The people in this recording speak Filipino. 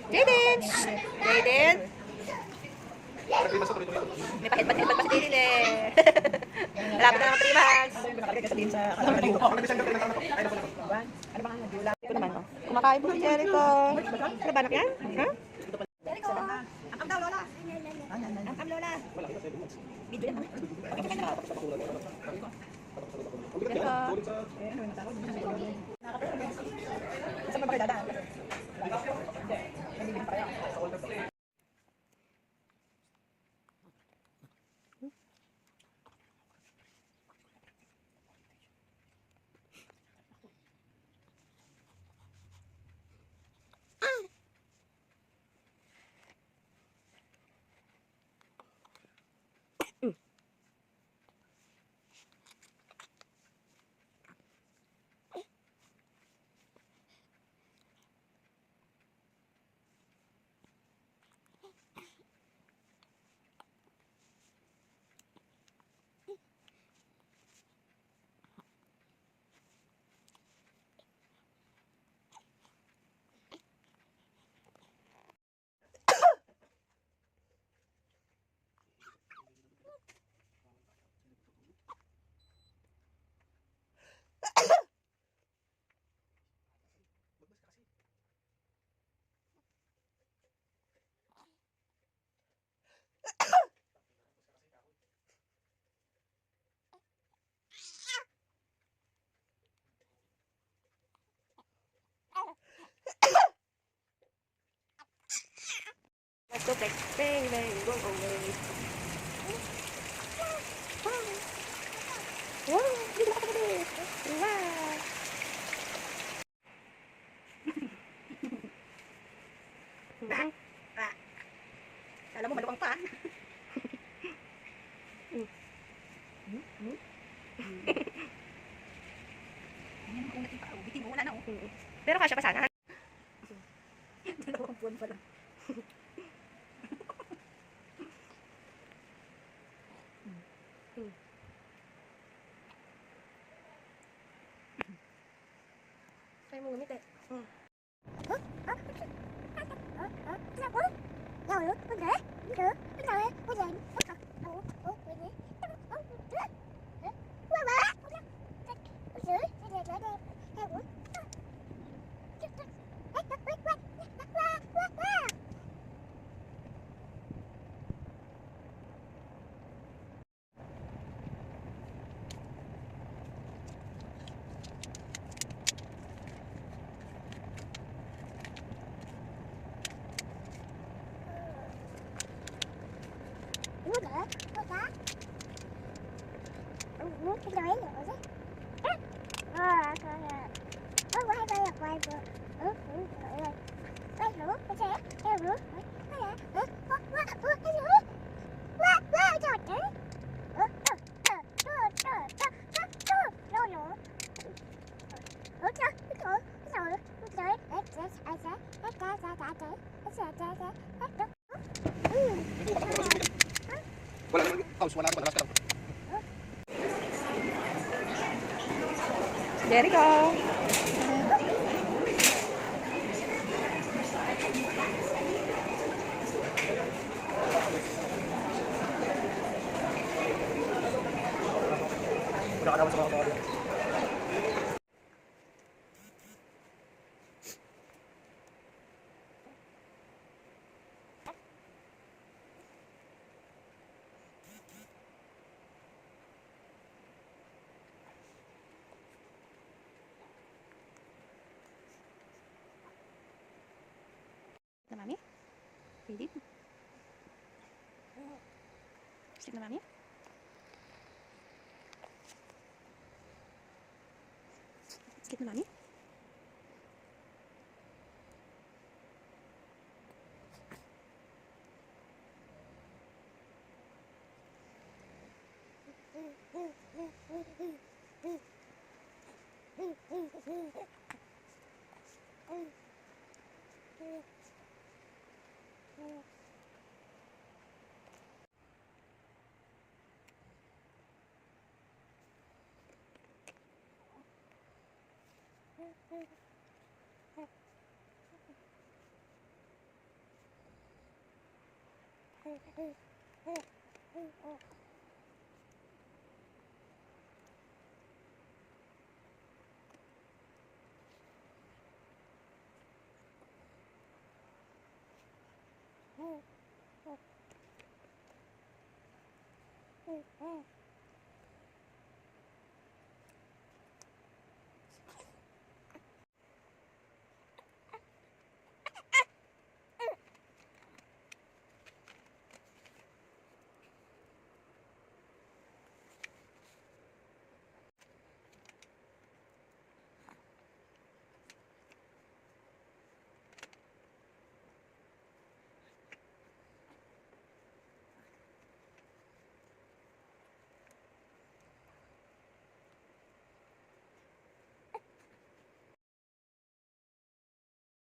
Jaden! Jaden! May pa-headband pa si Jaden eh. Malapit na ng 3 months. Ito naman, oh. Kumakain po si Jericho. Ano ba, anak yan? Ha? Jericho! Ang daw, Lola! Ang Lola! Video yan, ha? Jericho! Saan ba kayo dadaan? Let's go play. Bang, bang, go away. Wow, dito ako dito. Wow. Alam mo, malukang pa. Pero kasya pa sana. Dalawang buwan pa lang. Kaya mo gumit eh. Jericho! Na mami? Ready? Sleep na mami? Sleep na mami? Oh.